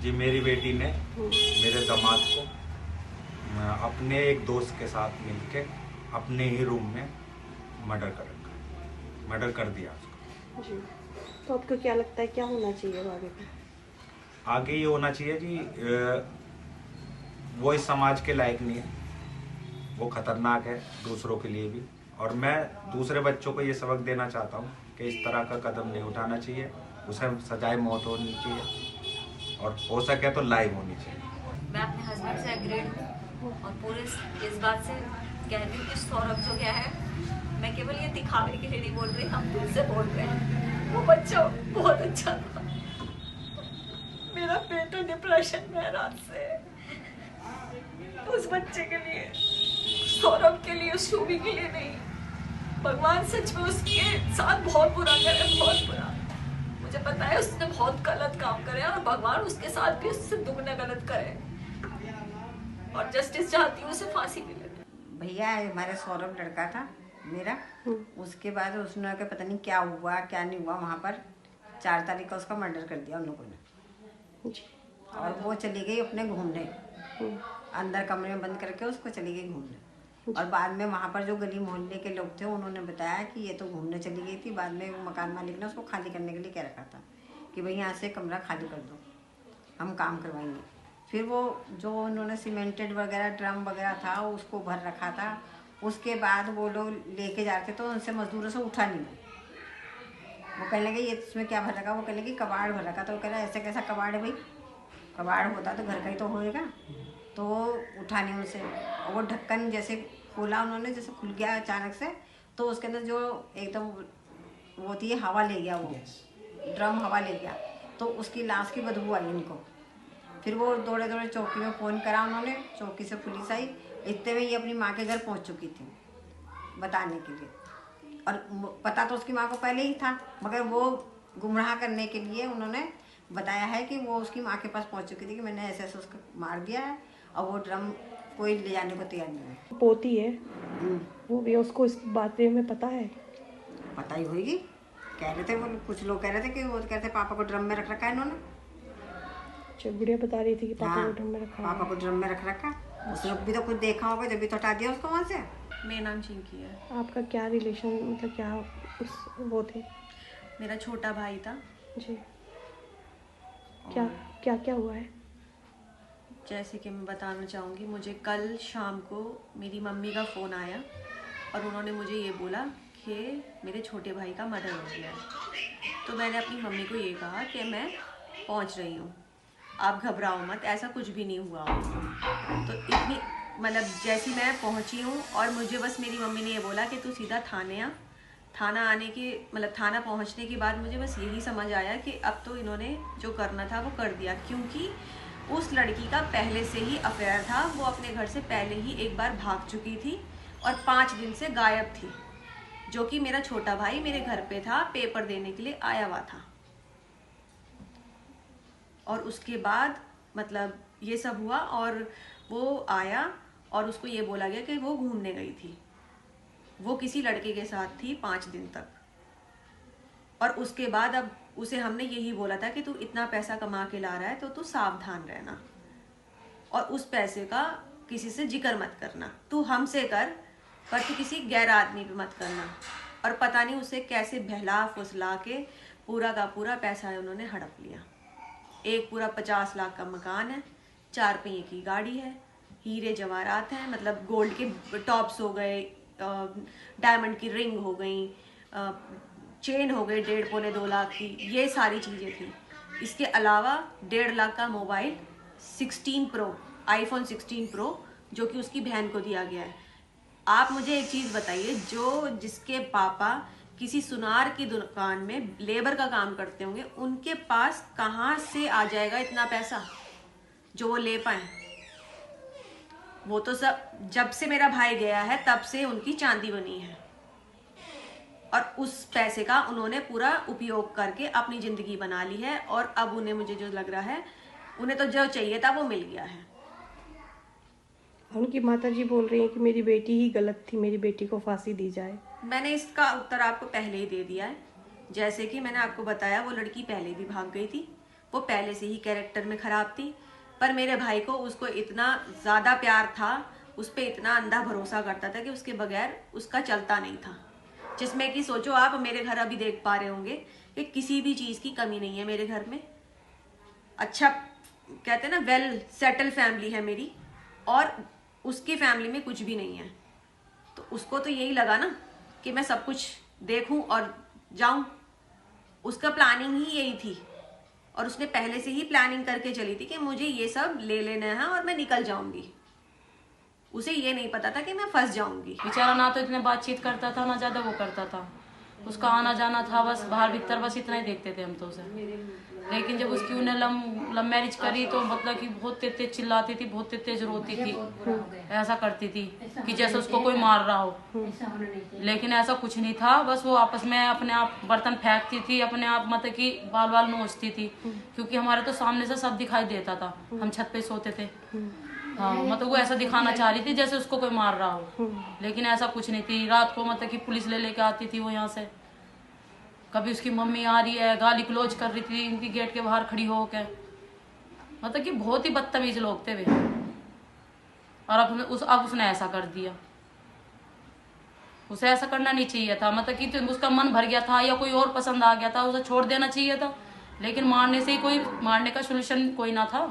जी मेरी बेटी ने मेरे दामाद को अपने एक दोस्त के साथ मिलके अपने ही रूम में मर्डर कर दिया उसको। जी, तो आपको क्या लगता है क्या होना चाहिए अब आगे का? आगे ये होना चाहिए जी, वो इस समाज के लायक नहीं है, वो खतरनाक है दूसरों के लिए भी। और मैं दूसरे बच्चों को ये सबक देना चाहता हूँ कि इस तरह का कदम नहीं उठाना चाहिए, उसे सजाए मौत होनी चाहिए और हो सके तो लाइव होनी चाहिए। मैं अपने हस्बैंड से एग्रीड हूँ और पूरे इस बात से कह रही हूँ कि सौरभ जो गया है, मैं केवल ये दिखावे के लिए नहीं बोल रही, हम दिल से बोल रहे हैं। वो बच्चा बहुत अच्छा था, मेरा बेटा डिप्रेशन में है रात से। उस बच्चे के लिए, सौरभ के लिए, शूबी के लिए नहीं, भगवान सच में उसके साथ बहुत बुरा करे, बहुत बुरा। मुझे पता है उसने बहुत गलत काम करे और भगवान उसके साथ भी उससे दुगना गलत करे और जस्टिस चाहती हूँ उसे फांसी मिले। भैया हमारा सौरभ लड़का था मेरा, उसके बाद उसने के पता नहीं क्या हुआ क्या नहीं हुआ, वहाँ पर 4 तारीख का उसका मर्डर कर दिया उन लोगों ने। और वो चली गई अपने घूमने, अंदर कमरे में बंद करके उसको चली गई घूमने। और बाद में वहाँ पर जो गली मोहल्ले के लोग थे उन्होंने बताया कि ये तो घूमने चली गई थी। बाद में वो मकान मालिक ने उसको खाली करने के लिए कह रखा था कि भाई यहाँ से कमरा खाली कर दो, हम काम करवाएंगे। फिर वो जो उन्होंने सीमेंटेड वगैरह ड्रम वगैरह था उसको भर रखा था। उसके बाद वो लोग लेके जा रहे थे तो उनसे मजदूरों से उठा नहीं। वो कहने लगे ये इसमें क्या भर रखा, वो कहने लगे कबाड़ भर रखा। तो वो कह रहा ऐसे कैसा कबाड़ है भाई, कबाड़ होता तो घर का ही तो होएगा। तो वो उठा नहीं उनसे। और वो ढक्कन जैसे खोला उन्होंने, जैसे खुल गया अचानक से, तो उसके अंदर जो एकदम वो थी हवा ले गया, वो ड्रम हवा ले गया, तो उसकी लाश की बदबू आई उनको। फिर वो दौड़े दौड़े चौकी में फ़ोन करा उन्होंने, चौकी से पुलिस आई। इतने में ये अपनी माँ के घर पहुँच चुकी थी बताने के लिए। और पता तो उसकी माँ को पहले ही था, मगर वो गुमराह करने के लिए उन्होंने बताया है कि वो उसकी माँ के पास पहुँच चुकी थी कि मैंने ऐसे ऐसे उसको मार दिया है और वो ड्रम कोई ले जाने को तैयार नहीं है। पोती है वो भी, उसको इस बारे में पता है? पता ही होगी, कह रहे थे वो कुछ लोग कह रहे थे कि वो कह रहे थे पापा को ड्रम में रख रखा है इन्होंने। गुड़िया बता रही थी कि पापा हाँ, को ड्रम में रखा है। पापा को ड्रम में रख रखा। उसने भी तो कुछ देखा होगा जब भी तो हटा दिया उसको वहाँ से। मेरा नाम चिंकी है। आपका क्या रिलेशन, मतलब क्या उस वो थे? मेरा छोटा भाई था जी, क्या क्या क्या हुआ है? जैसे कि मैं बताना चाहूँगी, मुझे कल शाम को मेरी मम्मी का फ़ोन आया और उन्होंने मुझे ये बोला कि मेरे छोटे भाई का मर्डर हो गया है। तो मैंने अपनी मम्मी को ये कहा कि मैं पहुँच रही हूँ, आप घबराओ मत, ऐसा कुछ भी नहीं हुआ। तो इतनी मतलब जैसी मैं पहुँची हूँ और मुझे बस मेरी मम्मी ने ये बोला कि तू सीधा थाने आ। थाना आने के मतलब थाना पहुँचने के बाद मुझे बस यही समझ आया कि अब तो इन्होंने जो करना था वो कर दिया, क्योंकि उस लड़की का पहले से ही अफेयर था। वो अपने घर से पहले ही एक बार भाग चुकी थी और 5 दिन से गायब थी, जो कि मेरा छोटा भाई मेरे घर पे था, पेपर देने के लिए आया हुआ था। और उसके बाद मतलब ये सब हुआ और वो आया और उसको ये बोला गया कि वो घूमने गई थी, वो किसी लड़के के साथ थी 5 दिन तक। और उसके बाद अब उसे हमने यही बोला था कि तू इतना पैसा कमा के ला रहा है तो तू सावधान रहना और उस पैसे का किसी से जिक्र मत करना, तू हमसे कर पर तू किसी गैर आदमी पे मत करना। और पता नहीं उसे कैसे बहला फुसला के पूरा का पूरा पैसा है उन्होंने हड़प लिया। एक पूरा 50 लाख का मकान है, 4 पहिए की गाड़ी है, हीरे जवाहरात हैं, मतलब गोल्ड के टॉप्स हो गए, डायमंड की रिंग हो गई, चेन हो गई 1.5 पौने 2 लाख की, ये सारी चीज़ें थी। इसके अलावा 1.5 लाख का मोबाइल 16 प्रो, आईफोन 16 प्रो, जो कि उसकी बहन को दिया गया है। आप मुझे एक चीज़ बताइए, जिसके पापा किसी सुनार की दुकान में लेबर का काम करते होंगे, उनके पास कहाँ से आ जाएगा इतना पैसा जो वो ले पाए? वो तो सब जब से मेरा भाई गया है तब से उनकी चांदी बनी है और उस पैसे का उन्होंने पूरा उपयोग करके अपनी ज़िंदगी बना ली है। और अब उन्हें, मुझे जो लग रहा है, उन्हें तो जो चाहिए था वो मिल गया है। उनकी माताजी बोल रही हैं कि मेरी बेटी ही गलत थी, मेरी बेटी को फांसी दी जाए। मैंने इसका उत्तर आपको पहले ही दे दिया है। जैसे कि मैंने आपको बताया, वो लड़की पहले भी भाग गई थी, वो पहले से ही कैरेक्टर में खराब थी, पर मेरे भाई को उसको इतना ज़्यादा प्यार था, उस पर इतना अंधा भरोसा करता था कि उसके बगैर उसका चलता नहीं था। जिसमें कि सोचो आप, मेरे घर अभी देख पा रहे होंगे कि किसी भी चीज़ की कमी नहीं है मेरे घर में। अच्छा कहते हैं ना, वेल सेटल फैमिली है मेरी, और उसकी फैमिली में कुछ भी नहीं है। तो उसको तो यही लगा ना कि मैं सब कुछ देखूं और जाऊं। उसका प्लानिंग ही यही थी, और उसने पहले से ही प्लानिंग करके चली थी कि मुझे ये सब ले लेना है और मैं निकल जाऊंगी। उसे ये नहीं पता था कि मैं फंस जाऊंगी। बेचारा ना तो इतने बातचीत करता था, ना ज्यादा वो करता था। उसका आना जाना था बस बाहर भीतर, बस इतना ही देखते थे हम तो उसे। लेकिन जब उसकी उन्हें लव मैरिज करी तो मतलब कि बहुत तेज चिल्लाती थी, बहुत तेज रोती थी, ऐसा करती थी कि जैसे उसको कोई मार रहा हो। लेकिन ऐसा कुछ नहीं था, बस वो आपस में अपने आप बर्तन फेंकती थी, अपने आप मतलब कि बाल बाल नोचती थी, क्योंकि हमारे तो सामने से सब दिखाई देता था, हम छत पे सोते थे। हाँ, मतलब वो ऐसा दिखाना चाह रही थी जैसे उसको कोई मार रहा हो, लेकिन ऐसा कुछ नहीं थी। रात को मतलब कि पुलिस ले लेके आती थी वो यहाँ से। कभी उसकी मम्मी आ रही है, गाली गलौज कर रही थी इनकी गेट के बाहर खड़ी होकर। मतलब कि बहुत ही बदतमीज लोग थे वे। और अब उसने ऐसा कर दिया। उसे ऐसा करना नहीं चाहिए था, मतलब कि उसका मन भर गया था या कोई और पसंद आ गया था, उसे छोड़ देना चाहिए था। लेकिन मारने से ही कोई, मारने का सोल्यूशन कोई ना था।